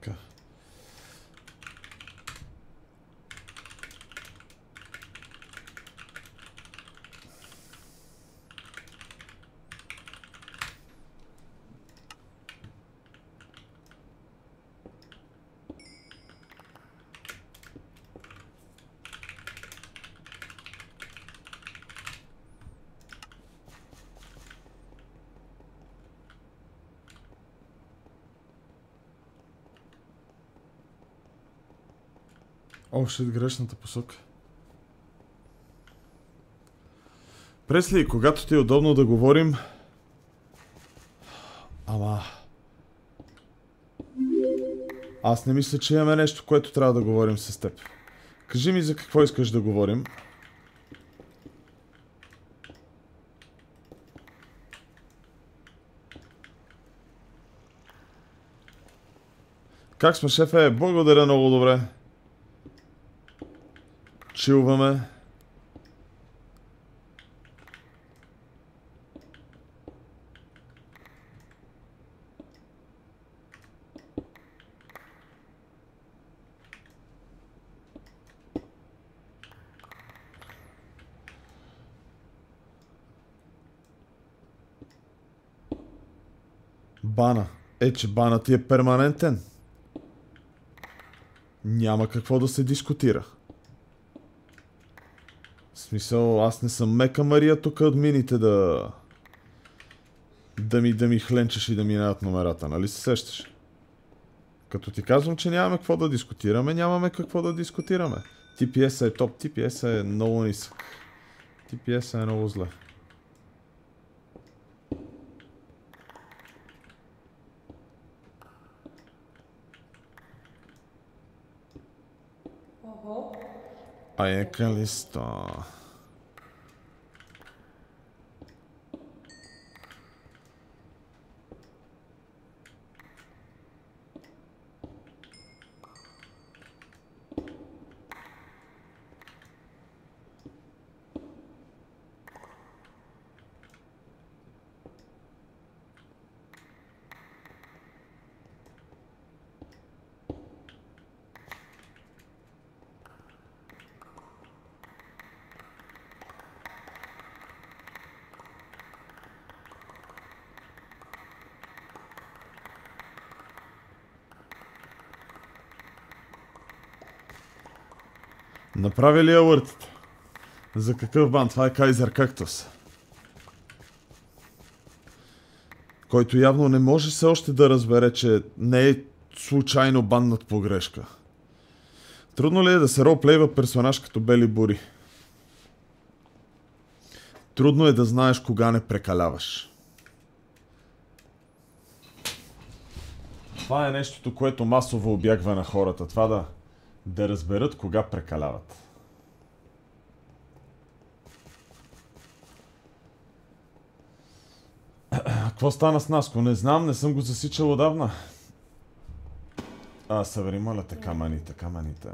Така. О, шит, грешната посока. Пресли, когато ти е удобно да говорим... Ама... Аз не мисля, че имаме нещо, което трябва да говорим с теб. Кажи ми за какво искаш да говорим. Как сме, шефе? Благодаря много добре. Чилваме. Бана. Че бана ти е перманентен. Няма какво да се дискутира. В смисъл, аз не съм Мека Мария тук админите да ми хленчеш и да минават номерата, нали се сещаш? Като ти казвам, че нямаме какво да дискутираме, нямаме какво да дискутираме. TPS е топ, TPS е много нисък. TPS е много зле. Калисто. Направи ли алъртите? За какъв бан? Това е Кайзер Кактус. Който явно не може все още да разбере, че не е случайно баннат погрешка. Трудно ли е да се ролплейва персонаж като Бели Бури? Трудно е да знаеш кога не прекаляваш. Това е нещото, което масово обягва на хората. Това да разберат кога прекаляват. Какво стана с Наско? Не знам, не съм го засичал отдавна. Събери, моля те, камъните.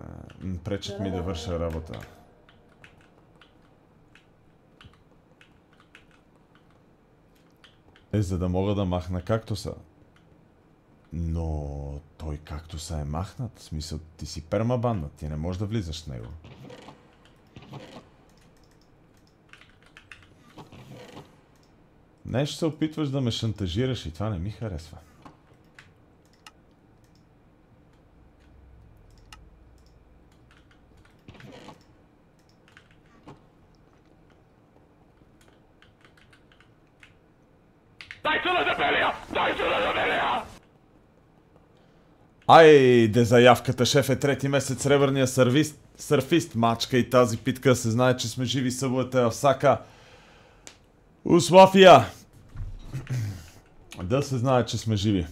Пречат ми да върша работа. За да мога да махна кактуса. Но той кактуса е махнат. В смисъл, ти си пермабаннат, ти не можеш да влизаш в него. Нещо се опитваш да ме шантажираш и това не ми харесва. Айде заявката, шеф, е трети месец сребърния сърфист. Мачка и тази питка, се знае, че сме живи, събудете в Сака. Условия! Да се знае, че сме живи.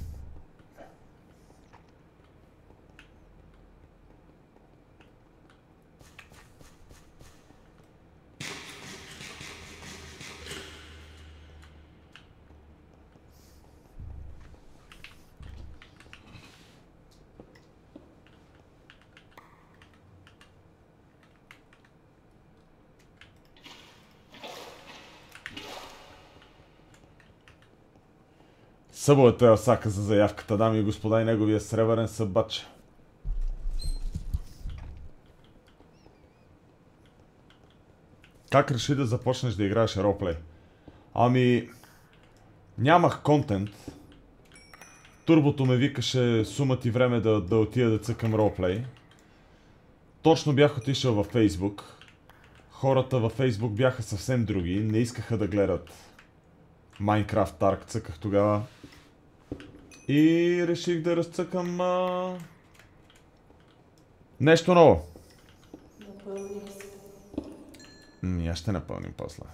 Събовете Асака за заявката, дами и господа, и неговия сребърен събач. Как реши да започнеш да играеш ролплей? Ами... Нямах контент. Турбото ме викаше сума ти време да отида да цъкам ролплей. Точно бях отишъл във Фейсбук. Хората във Фейсбук бяха съвсем други. Не искаха да гледат Minecraft Ark, цъках тогава. И реших да разцъкам нещо ново. Аз ще напълним после.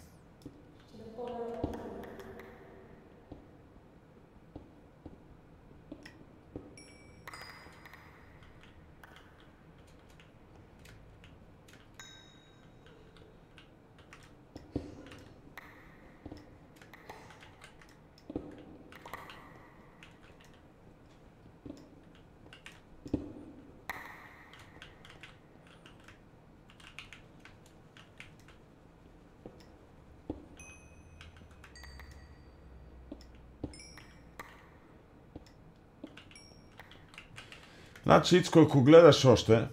Значи, Ицко, ако гледаш още,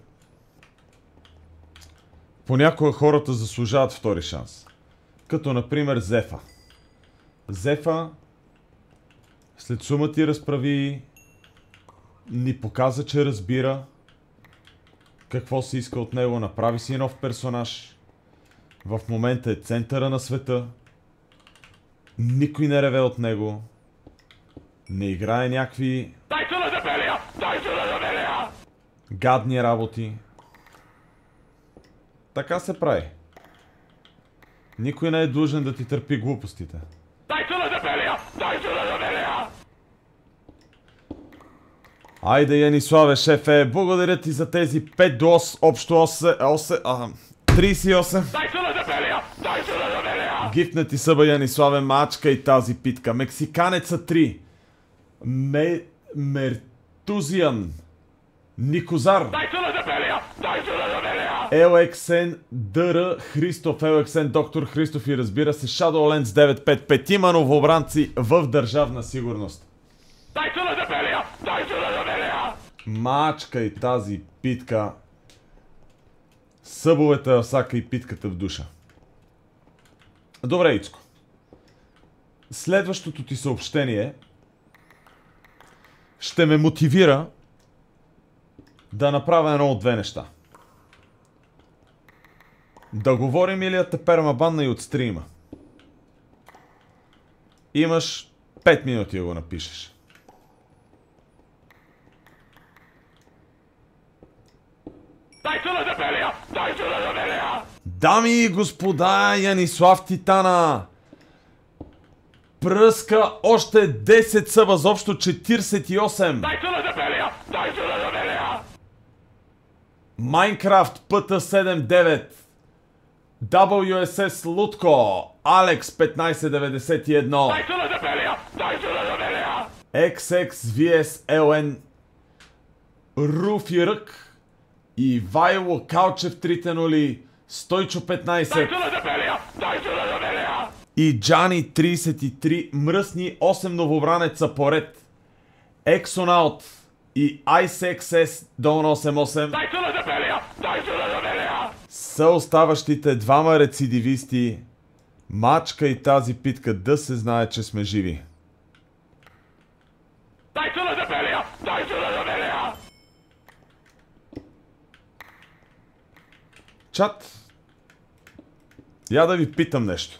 понякога хората заслужават втори шанс. Като, например, Зефа. Зефа, след сума ти разправи, ни показа, че разбира какво се иска от него, направи си нов персонаж. В момента е центъра на света. Никой не реве от него. Не играе някакви гадни работи. Така се прави. Никой не е длъжен да ти търпи глупостите. Айде, Яниславе, шефе, благодаря ти за тези 5 до 8, общо 38. Гифнати съба, Яниславе, мачка и тази питка. Мексиканеца 3. Мертузиан. Никозар. Елексен Дър Христоф, Елексен Доктор Христоф и разбира се Shadowlands 955. Има новобранци в Държавна сигурност. Мачка и тази питка. Събовете Асака и питката в душа. Добре, Ицко. Следващото ти съобщение ще ме мотивира да направя едно от две неща. Да говорим или да те пермабанна и от стрима. Имаш 5 минути да го напишеш. Дами и господа, Янислав Титана пръска още 10 съба, за общо 48. Minecraft PT79, WSS Лутко, Алекс 1591, XXVSLN, Руфи Рък и Вайло Калчев 3 Стойчо 15 и Джани 33, мръсни 8 новобранеца поред, Exonaut и IceXS Don 88 са оставащите двама рецидивисти. Мачка и тази питка, да се знае, че сме живи. Чат, я да ви питам нещо.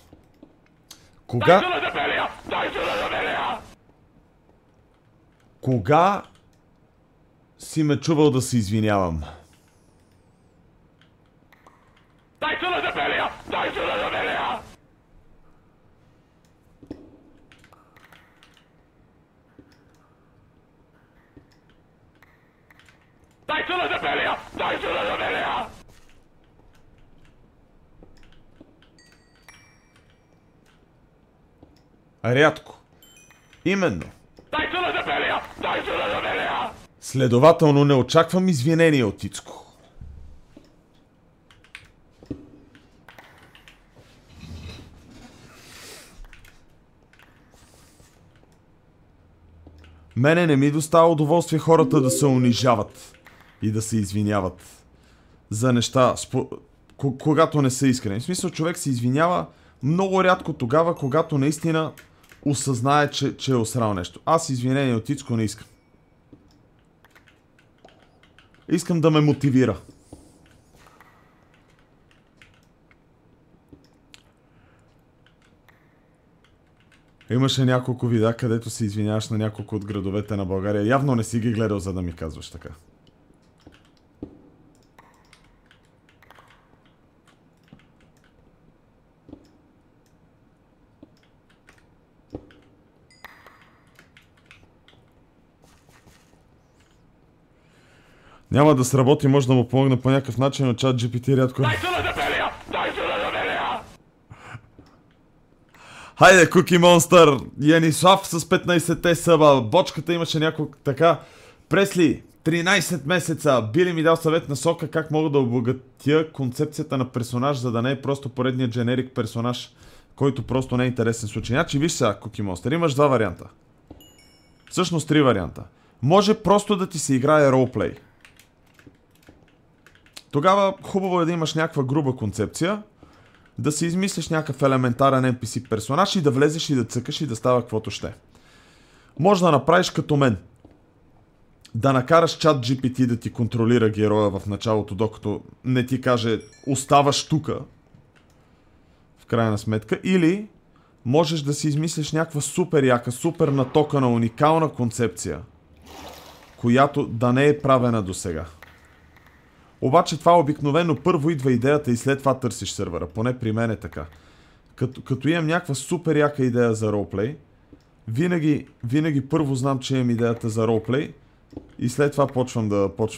Кога си ме чувал да се извинявам? Рядко. Именно. Следователно не очаквам извинения от Ицко. Мене не ми достава удоволствие хората да се унижават и да се извиняват за неща, когато не са искрени. В смисъл, човек се извинява много рядко тогава, когато наистина осъзнае, че е осрал нещо. Аз извинение от Ицко не искам. Искам да ме мотивира. Имаше няколко видеа, където се извиняваш на няколко от градовете на България. Явно не си ги гледал, за да ми казваш така. Няма да сработи, може да му помогна по някакъв начин, но чат GPT рядко... Хайде, Cookie Monster, Янислав с 15-те съба, бочката имаше няколко така. Пресли, 13 месеца, Били ми дал съвет на Сока как мога да обогатя концепцията на персонаж, за да не е просто поредният дженерик персонаж, който просто не е интересен случай. Значи виж сега, Cookie Monster, имаш два варианта. Всъщност три варианта. Може просто да ти се играе ролплей. Тогава хубаво е да имаш някаква груба концепция, да си измислиш някакъв елементарен NPC персонаж и да влезеш и да цъкаш и да става каквото ще. Може да направиш като мен. Да накараш чат GPT да ти контролира героя в началото, докато не ти каже оставаш тука. В крайна сметка. Или можеш да си измислиш някаква супер яка, супер натокана, уникална концепция, която да не е правена досега. Обаче това обикновено първо идва идеята и след това търсиш сървъра. Поне при мен е така. Като имам някаква супер яка идея за ролплей, винаги първо знам, че имам идеята за ролплей и след това почвам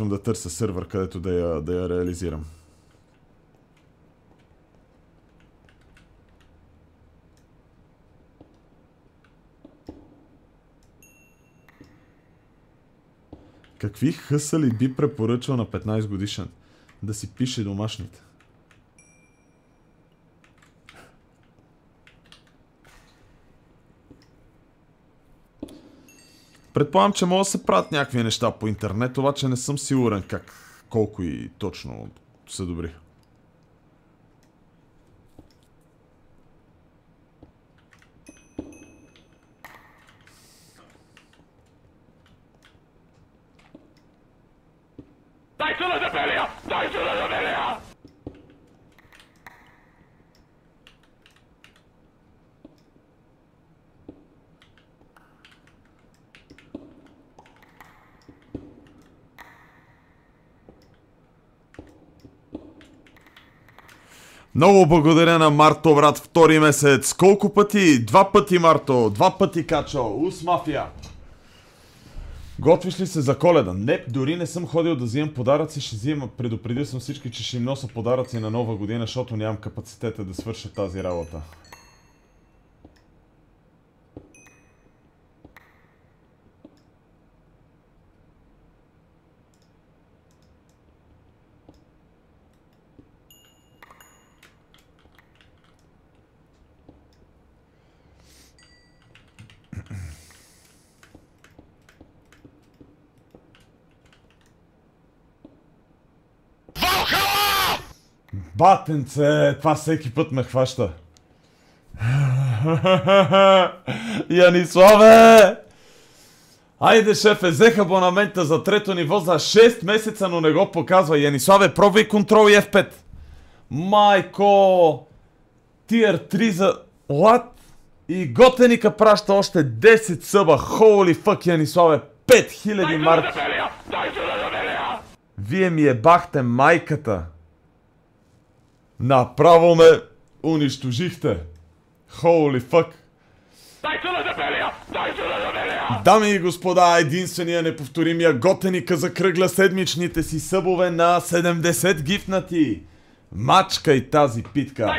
да търся сървър, където да я реализирам. Какви хъсали би препоръчал на 15 годишен? Да си пише домашните. Предполагам, че могат да се правят някакви неща по интернет, обаче не съм сигурен колко и точно са добри. Много благодаря на Марто, брат, втори месец. Колко пъти? 2 пъти, Марто. 2 пъти, Качо. Ус мафия. Готвиш ли се за Коледа? Не, дори не съм ходил да взимам подаръци. Ще взимам, предупредил съм всички, че ще им нося подаръци на Нова година, защото нямам капацитета да свърша тази работа. Батенце, това всеки път ме хваща. Яниславе! Айде, шефе, взех абонамента за трето ниво за 6 месеца, но не го показва. Яниславе, пробвай контрол и F5. Майко! Тир 3 за... What? И готеника праща още 10 съба. Holy fuck, Яниславе! 5000 марки! Вие ми ебахте майката! Направо ме унищожихте. Holy fuck. Дами и господа, единствения неповторимия готеника закръгля седмичните си събове на 70 гифнати. Мачкай тази питка.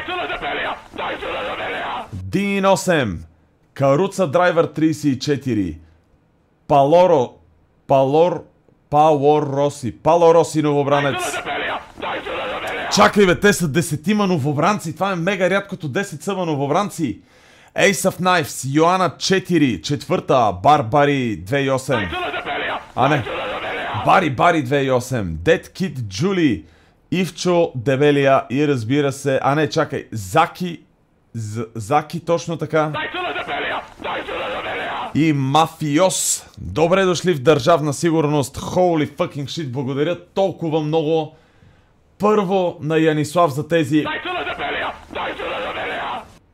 Дин 8. Каруца Драйвер 34. Пало Роси новобранец. Чакай бе, те са 10 новобранци. Това е мега рядкото 10 съба новобранци. Ace of Knives, Йоана 4, четвърта, Барбари 2008. А не, Бари 2008, Dead Kid Julie, Ивчо Дебелия и разбира се, а не, чакай, Заки точно така. И Мафиос. Добре дошли в Държавна сигурност. Holy fucking shit, благодаря толкова много. Първо на Янислав за тези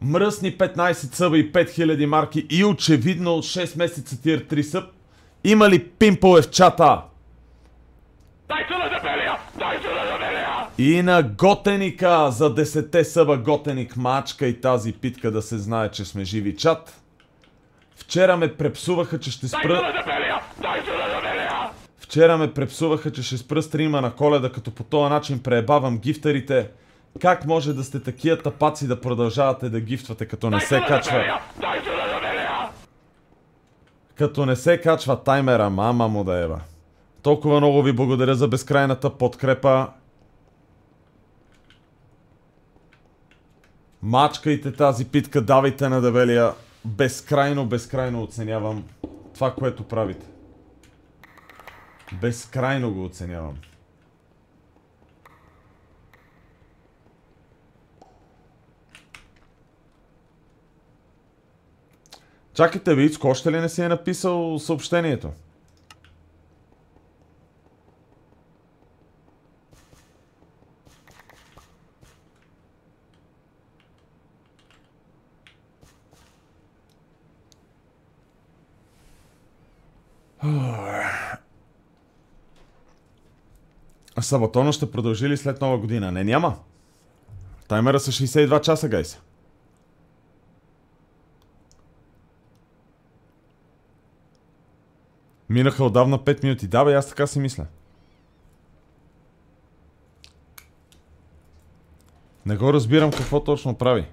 мръсни 15 съба и 5000 марки и очевидно 6 месеца тир 3 съб. Има ли пимпове в чата? И на Готеника за 10 съба Готеник, мачка и тази питка да се знае, че сме живи чат. Вчера ме препсуваха, че ще спра... стрима на Коледа, като по този начин преебавам гифтарите. Как може да сте такива тапаци да продължавате да гифтвате, като не се качва... Като не се качва таймера, мама му да еба. Толкова много ви благодаря за безкрайната подкрепа. Мачкайте тази питка, давайте на Дебелия. Безкрайно оценявам това, което правите. Безкрайно го оценявам. Чакайте, Вицко, още ли не си е написал съобщението? Сабатона ще продължи ли след нова година? Не, няма. Таймера са 62 часа, гайс. Минаха отдавна 5 минути. Да, бе, аз така си мисля. Не го разбирам какво точно прави.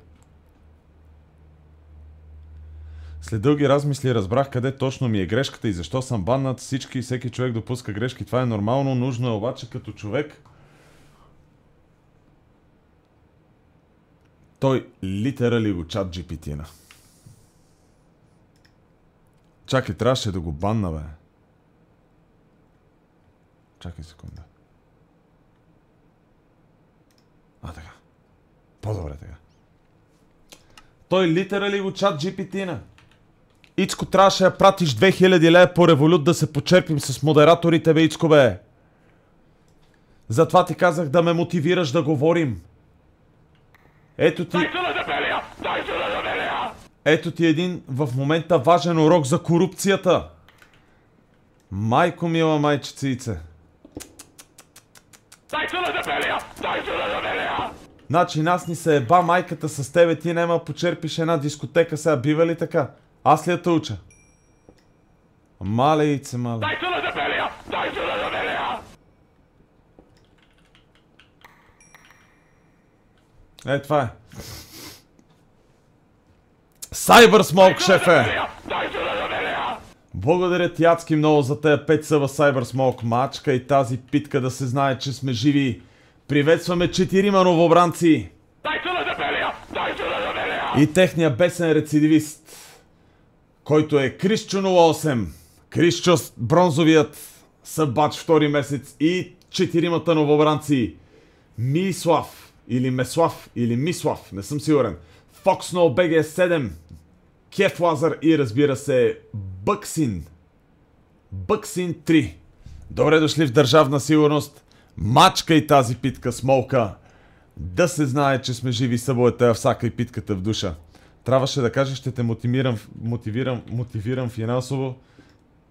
След дълги размисли разбрах къде точно ми е грешката и защо съм баннат. Всички и всеки човек допуска грешки. Това е нормално, нужно е обаче като човек. Той литерали го чат GPT-на. Чакай, трябваше да го банна, бе. Чакай секунда. Така. По-добре така. Той литерали го чат GPT-на. Ицко, трябваше да пратиш 2000 лева по Револют да се почерпим с модераторите, бе, Ицко, бе. Затова ти казах да ме мотивираш да говорим. Ето ти един в момента важен урок за корупцията. Майко мила майчице. Значи нас ни се еба майката с тебе, ти нема почерпиш една дискотека сега, бива ли така? Аз ли я те уча? Мале, яйце, мале. Това е. Cyber Smoke, шефе! Благодаря ти адски много за тези 5 съва Cyber Smoke, мачка и тази питка да се знае, че сме живи. Приветстваме 4 новобранци. И техния бесен рецидивист, който е Крисчо 08. Крисчо бронзовият събач втори месец и 4 новобранци. Мислав или Меслав или Мислав, не съм сигурен. Foxno BG 7. Кеф Лазар и разбира се Бъксин. Бъксин 3. Добре дошли в Държавна сигурност. Мачка и тази питка смолка. Да се знае, че сме живи събоете, всяка и питката в душа. Трябваше да кажа, ще те мотивирам финансово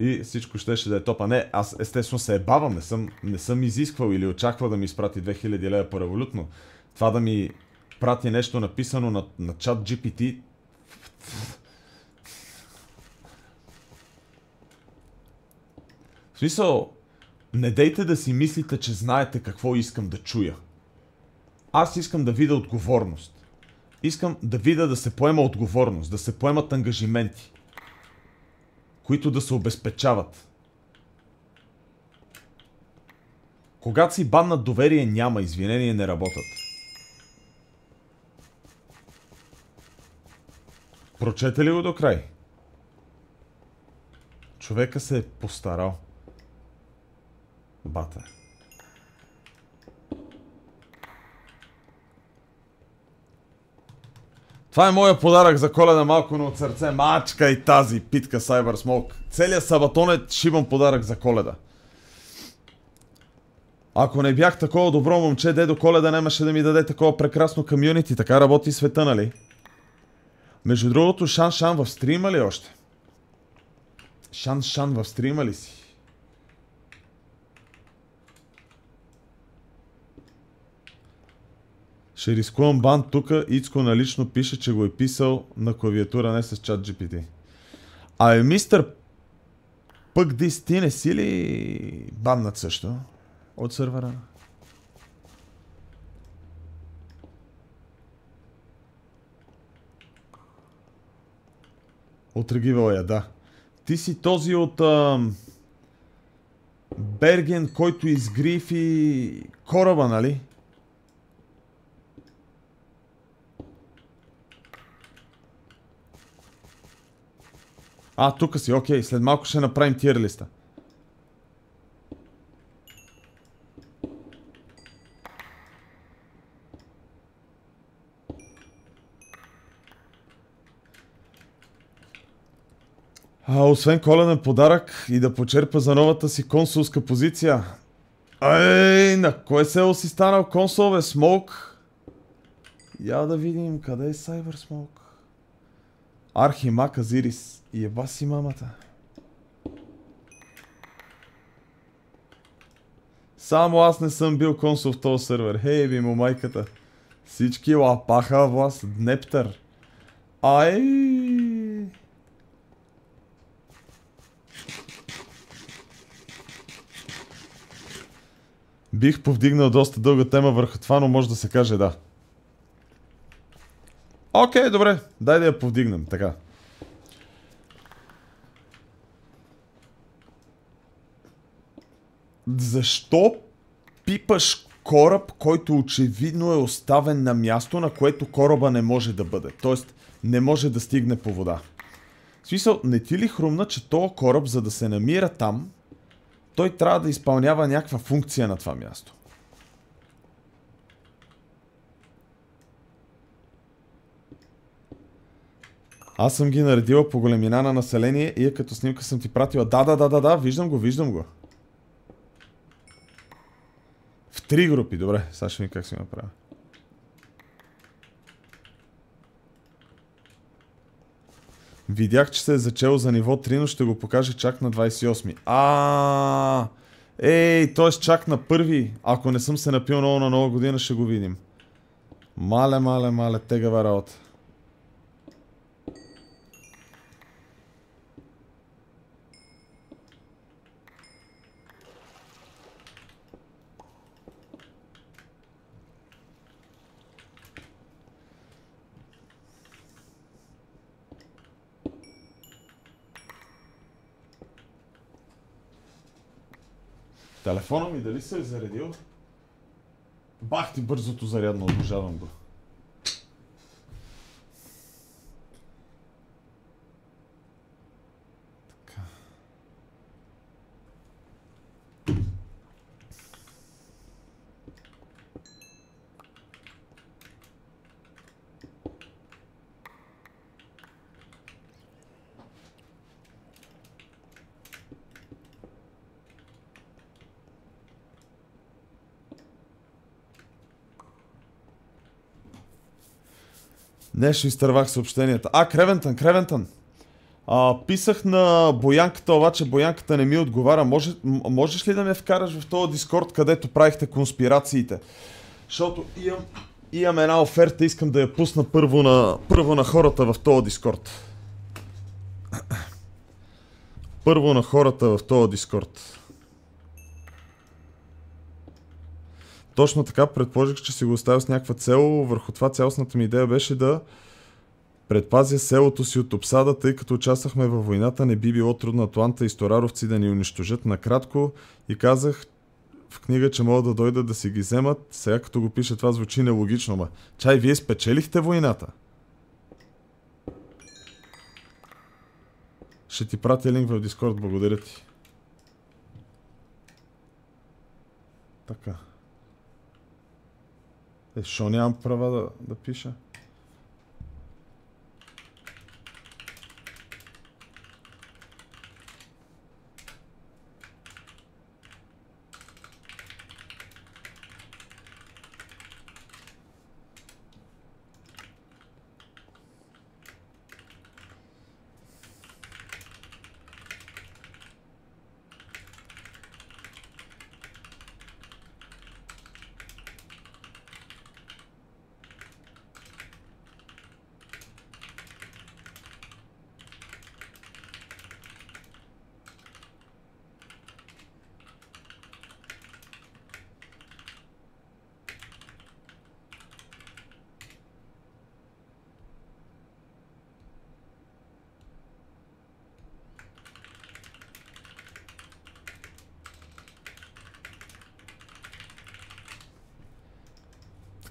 и всичко щеше да е топа. Не, аз естествено се ебавам, не съм изисквал или очаквал да ми изпрати 2000 лева по Револютно. Това да ми прати нещо написано на чат GPT. В смисъл, не дейте да си мислите, че знаете какво искам да чуя. Аз искам да видя отговорност. Искам да видя да се поема отговорност, да се поемат ангажименти, които да се обезпечават. Когато си баннат доверие, няма, извинения не работят. Прочете ли го до край? Човека се е постарал. Бата. Това е моя подарък за Коледа, малко, но от сърце. Мачка и тази питка Cyber Smoke. Целият сабатон е шибан подарък за Коледа. Ако не бях такова добро момче, дедо Коледа нямаше да ми даде такова прекрасно комюнити. Така работи света, нали? Между другото, Шан в стрима ли още? Шан в стрима ли си? Ще рискувам бан тука. Ицко налично пише, че го е писал на клавиатура, не с чат GPT. Мистер Пък Дис, ти не си ли баннат също от сървъра? От Регивалия, да. Ти си този от Берген, който изгрифи кораба, нали? Тук си, окей. След малко ще направим тир листа. Освен коледен подарък и да почерпа за новата си консулска позиция. На кое село си станал консул, бе, Смоук? Я да видим, къде е Cyber Smoke? Архимак Азирис. Еба си мамата. Само аз не съм бил консул в този сервер. Хей, би му майката. Всички лапаха власт. Днептър. Бих повдигнал доста дълга тема върху това, но може да се каже да. Окей, добре. Дай да я повдигнем. Така. Защо пипаш кораб, който очевидно е оставен на място, на което кораба не може да бъде? Тоест, не може да стигне по вода. В смисъл, не ти ли хрумна, че този кораб, за да се намира там, той трябва да изпълнява някаква функция на това място? Аз съм ги наредила по големина на население и като снимка съм ти пратила. Да, виждам го. В 3 групи, добре. Сега ще видим как си направя. Видях, че се е зачел за ниво 3, но ще го покажа чак на 28. Т.е. чак на първи. Ако не съм се напил много на нова година, ще го видим. Мале, тегава работа. Телефона ми дали се е заредил? Бах ти бързото зарядно, обожавам го. Така. Нещо изтървах съобщенията. Кревентън. Писах на Боянката, обаче Боянката не ми отговаря. Можеш ли да ме вкараш в този Дискорд, където правихте конспирациите? Защото имам една оферта, искам да я пусна първо на хората в този Дискорд. Първо на хората в този Дискорд. Точно така, предположих, че си го оставил с някаква цел. Върху това цялостната ми идея беше да предпазя селото си от обсада, тъй като участвахме във войната, не би било трудно атланта и стораровци да ни унищожат накратко и казах в книга, че могат да дойдат да си ги вземат. Сега като го пише, това звучи нелогично, ма. Чай, вие спечелихте войната? Ще ти пратя линк в Дискорд, благодаря ти. Така. Шо нямам права да пиша?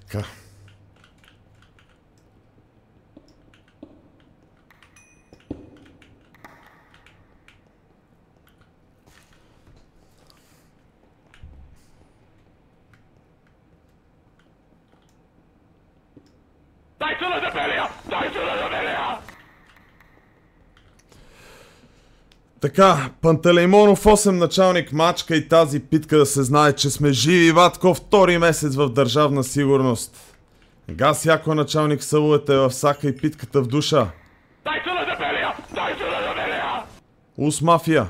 Така. Така, Пантелеймонов 8 началник, мачка и тази питка да се знае, че сме живи, Ватко, втори месец в Държавна сигурност. Газ Яко началник, събовете в сака и питката в душа. Ус мафия.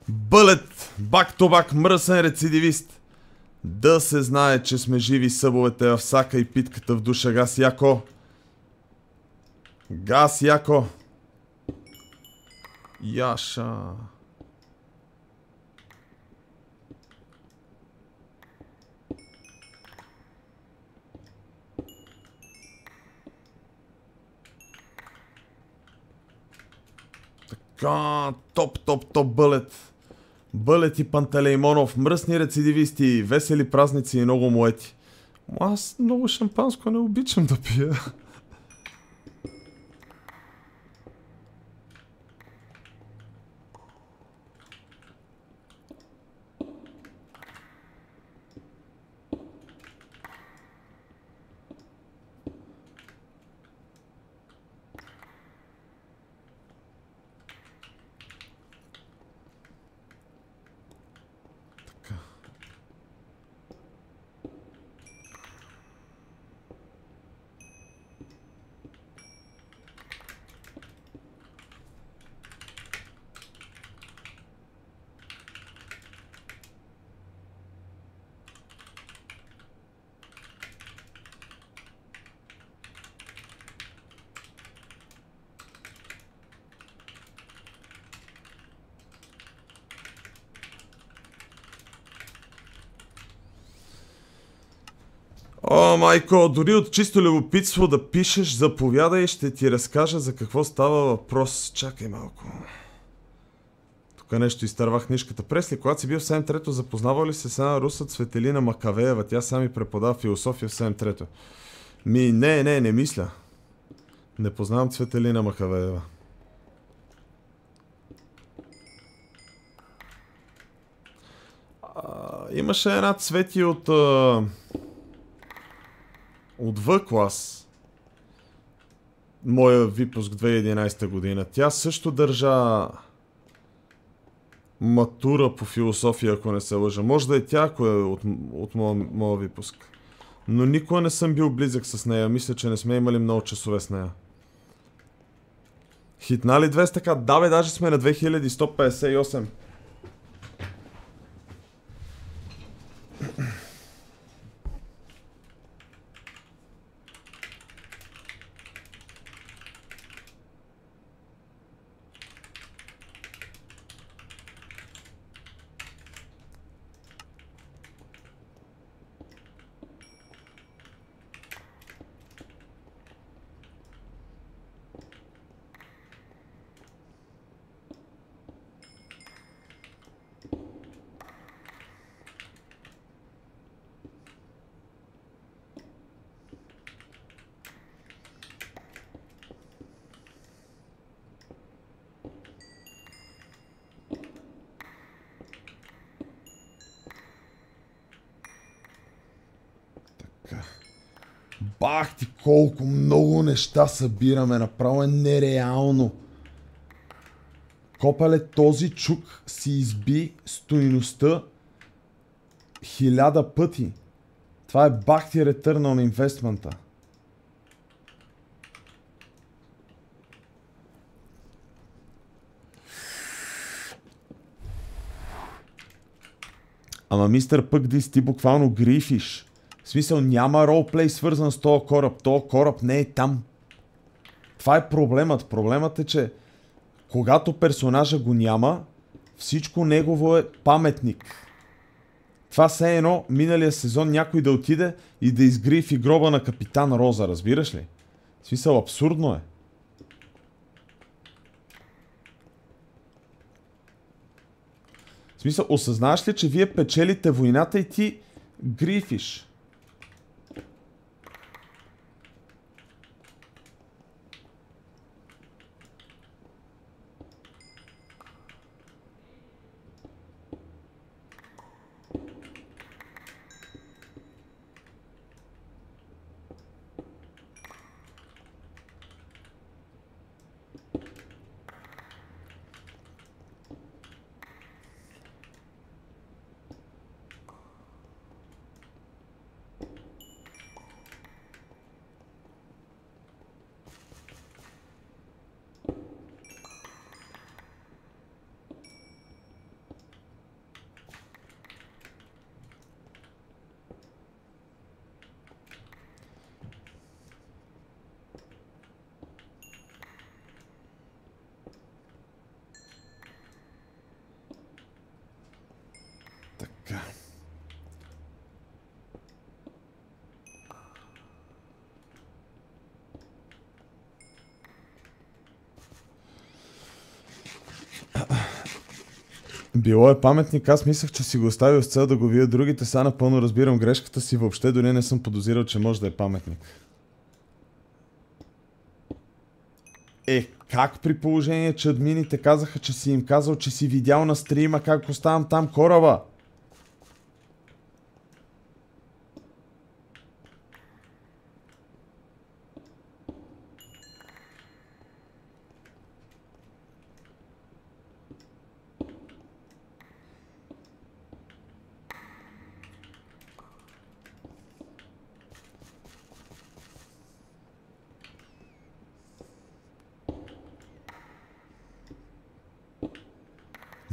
Бълет, бак-то-бак, мръсен рецидивист. Да се знае, че сме живи, събовете в сака и питката в душа. Газ Яко. Газ Яко. Яша. Така, топ Бълет. Бълет и Пантелеймонов, мръсни рецидивисти, весели празници и много моети. Аз много шампанско не обичам да пия. О, майко, дори от чисто любопитство да пишеш, заповядай, ще ти разкажа за какво става въпрос. Чакай малко. Тук нещо изтървах книжката. Пресли, когато си бил в 7-трето, запознавал ли се с една руса Цветелина Макавеева? Тя сами преподава философия в 7-трето. Не мисля. Не познавам Цветелина Макавеева. Имаше една Цвети от В клас. Моя випуск 2011 година. Тя също държа матура по философия, ако не се лъжа. Може да е тя, ако е от моя випуск. Но никога не съм бил близък с нея. Мисля, че не сме имали много часове с нея. Хитнали 200 така? Да бе, даже сме на 2158. Бах ти, колко много неща събираме, направо е нереално. Копале, този чук си изби стойността 1000 пъти. Това е бах ти return on investment-а. Ама мистер Пъкдис, ти буквално грифиш. В смисъл няма ролплей свързан с този кораб. Този кораб не е там. Това е проблемът. Проблемът е, че когато персонажа го няма, всичко негово е паметник. Това все едно миналия сезон някой да отиде и да изгрифи гроба на Капитан Роза, разбираш ли? В смисъл абсурдно е. В смисъл, осъзнаваш ли, че вие печелите войната и ти грифиш? Така. Било е паметник, аз мислех, че си го оставил с цел да го видя другите, сега напълно разбирам грешката си, въобще дори не съм подозирал, че може да е паметник. Как при положение, че админите казаха, че си им казал, че си видял на стрима как оставам там кораба?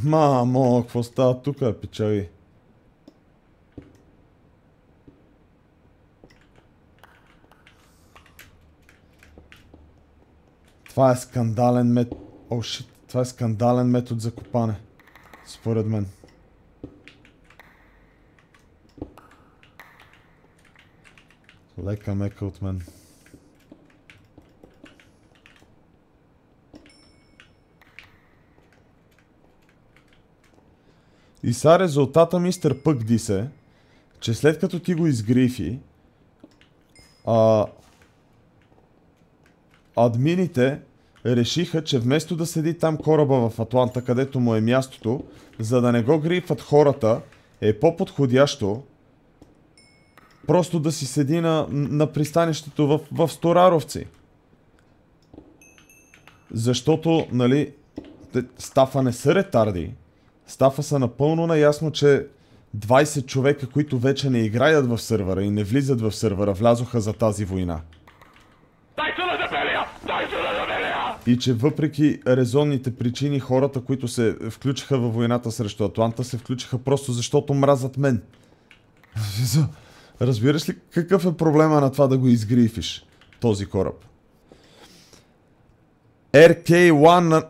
Мамо, какво става тук, печали? Това е скандален метод. О, шит. Това е скандален метод за копане. Според мен. Лека мека от мен. И сега резултата, мистер Пъкдис, е, че след като ти го изгрифи, админите решиха, че вместо да седи там кораба в Атланта, където му е мястото, за да не го грифат хората, е по-подходящо просто да си седи на пристанището в Стораровци. Защото, нали, стафа не са ретарди. Стафа са напълно наясно, че 20 човека, които вече не играят в сървъра и не влизат в сървъра, влязоха за тази война. И че въпреки резонните причини, хората, които се включиха във войната срещу Атланта, се включиха просто защото мразят мен. Разбираш ли какъв е проблема на това да го изгрифиш, този кораб? RK1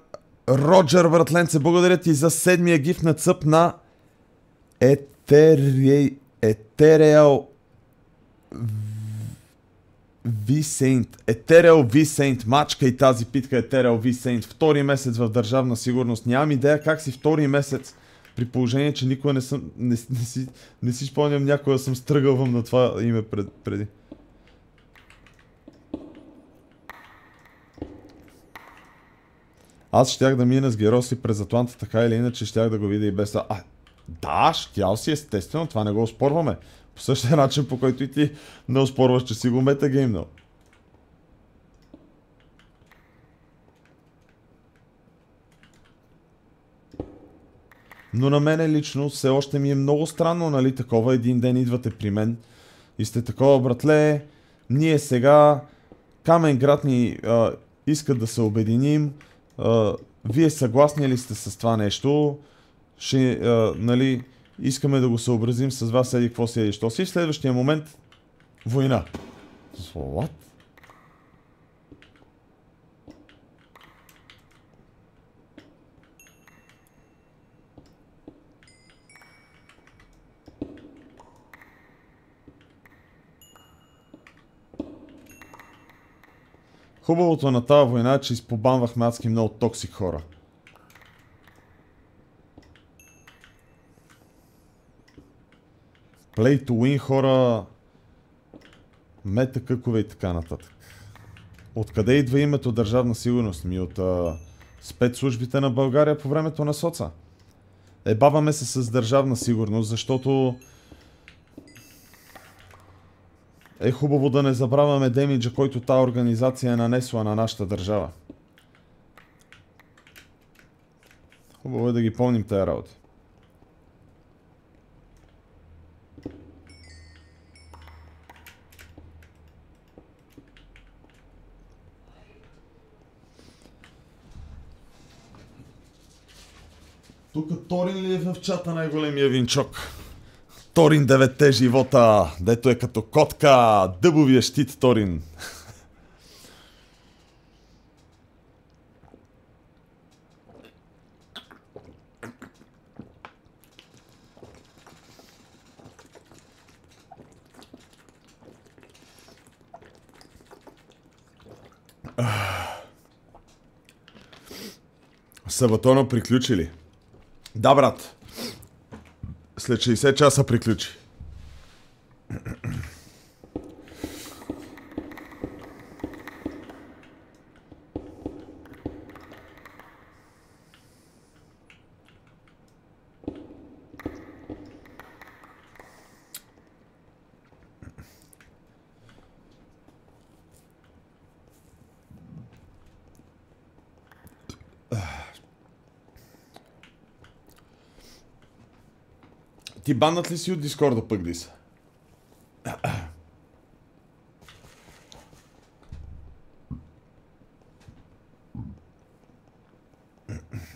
Роджер Братленце, благодаря ти за 7-я гиф на цъп на Ethereal V-Saint. Ethereal V-Saint. Мачка и тази питка Ethereal V-Saint. Втори месец в държавна сигурност. Нямам идея как си втори месец, при положение, че никога не си спомням някога съм стръгълвам на това име преди. Аз щях да мина с Героси през Атланта, така или иначе щях да го видя и без това. Да, щял си естествено, това не го оспорваме. По същия начин, по който и ти не оспорваш, че си го метагеймнал. Но на мене лично все още ми е много странно, нали, такова. Един ден идвате при мен и сте такова, братле, ние сега, Камен град ни искат да се обединим, вие съгласни ли сте с това нещо? Ще, нали, искаме да го съобразим с вас, еди какво си, еди що си. В следващия момент война. What? Хубавото на тази война е, че изпобанвахме адски много токсик хора. Play to win хора, мета къкове и така нататък. Откъде идва името Държавна сигурност? Ми от спецслужбите на България по времето на соца. Ебаваме се с Държавна сигурност, защото е хубаво да не забравяме демиджа, който тази организация е нанесла на нашата държава. Хубаво е да ги помним тези работи. Тук Торин ли е в чата, най-големия винчок? Торин 9 живота, дето е като котка, дъбовия щит Торин. Сабатона приключи ли? Да, брат. След 60 часа приключи. Ти баннат ли си от Дискорда пък, Диса?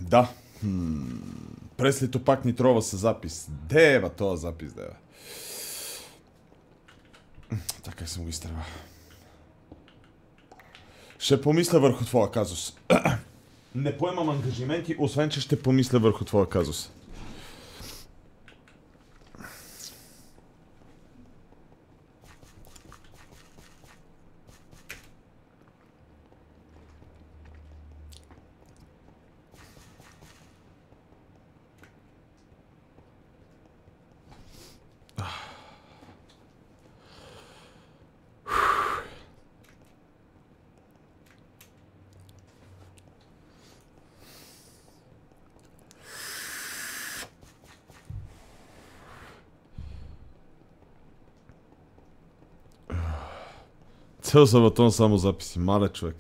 Да. Преслито пак ни трова със запис. Дева този запис, дева. Така съм го изтърва. Ще помисля върху твоя казус. Не поемам ангажименти, освен че ще помисля върху твоя казус. Цел Сабатон само записи. Мале човек.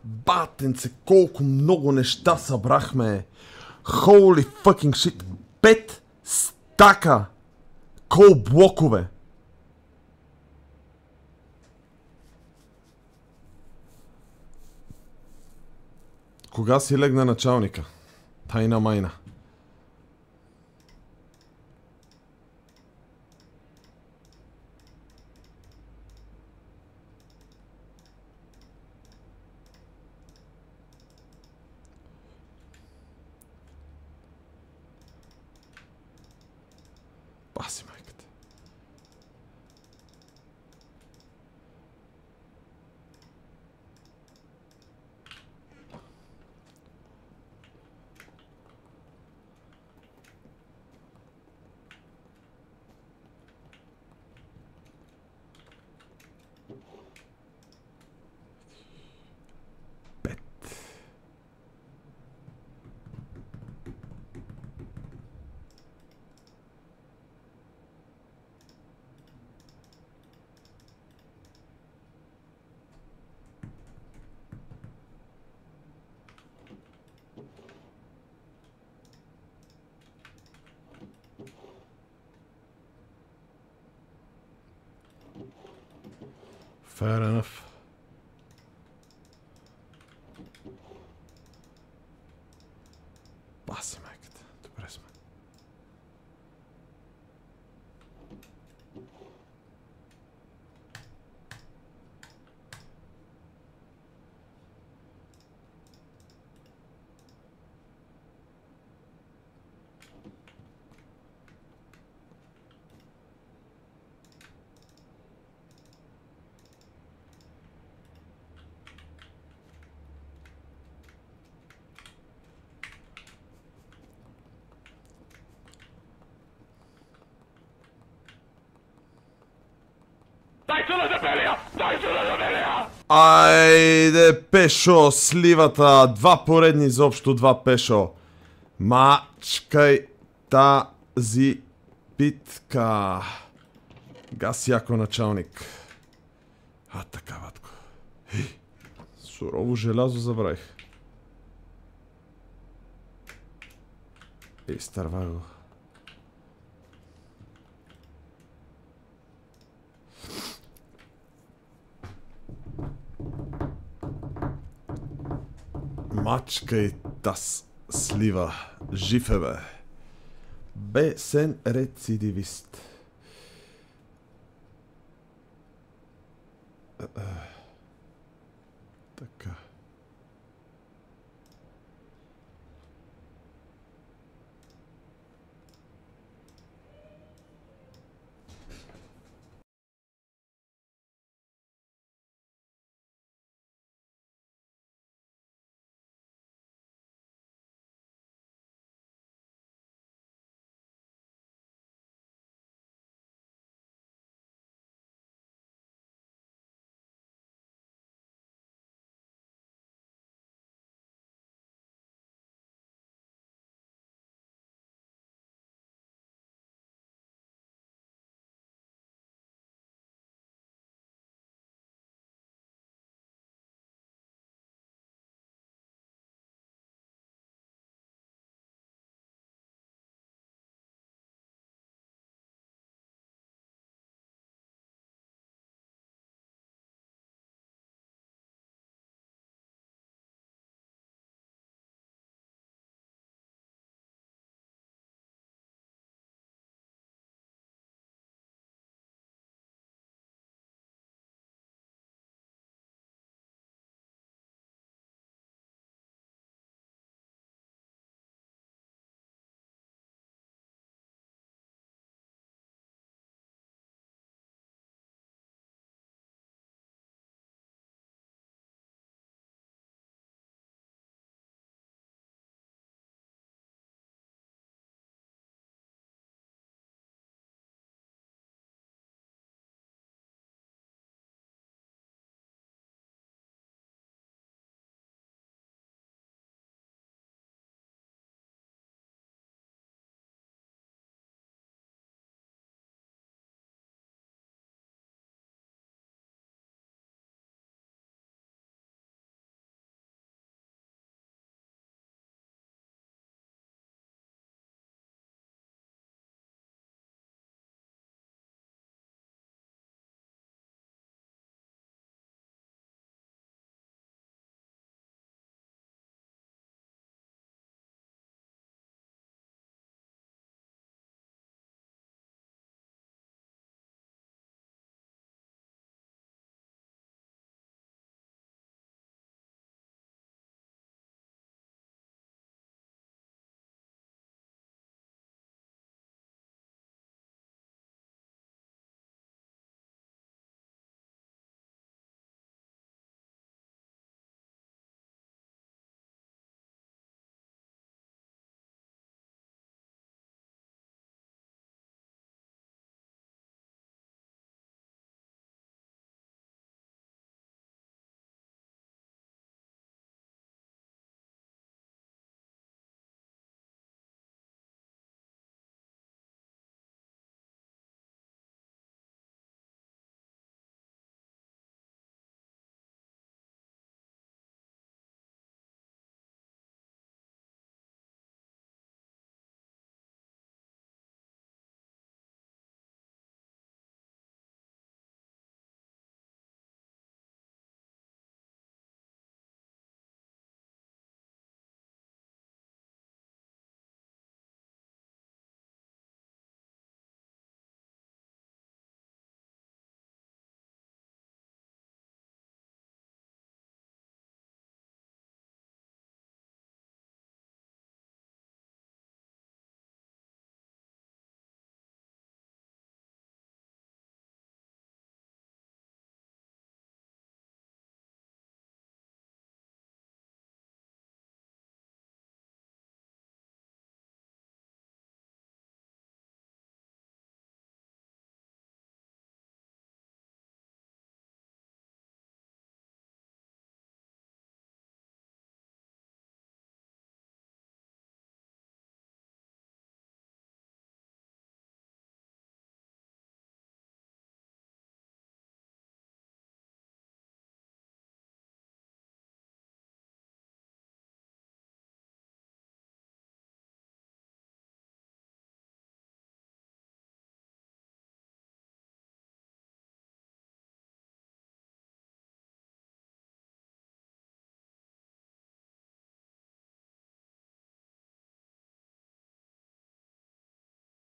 Батенце, колко много неща събрахме. Holy fucking shit. 5 стака кол блокове. Кога си легна началника? Тайна майна. Fair enough. Баси майката. Добре сме. Айде, Пешо, сливата. Два поредни, изобщо два, Пешо. Мачкай тази битка. Газ яко, началник. А, така, батко. Сурово желязо забравих. Изтърва го. Мачкай таз слива. Жив е, бе. Бесен рецидивист. Така.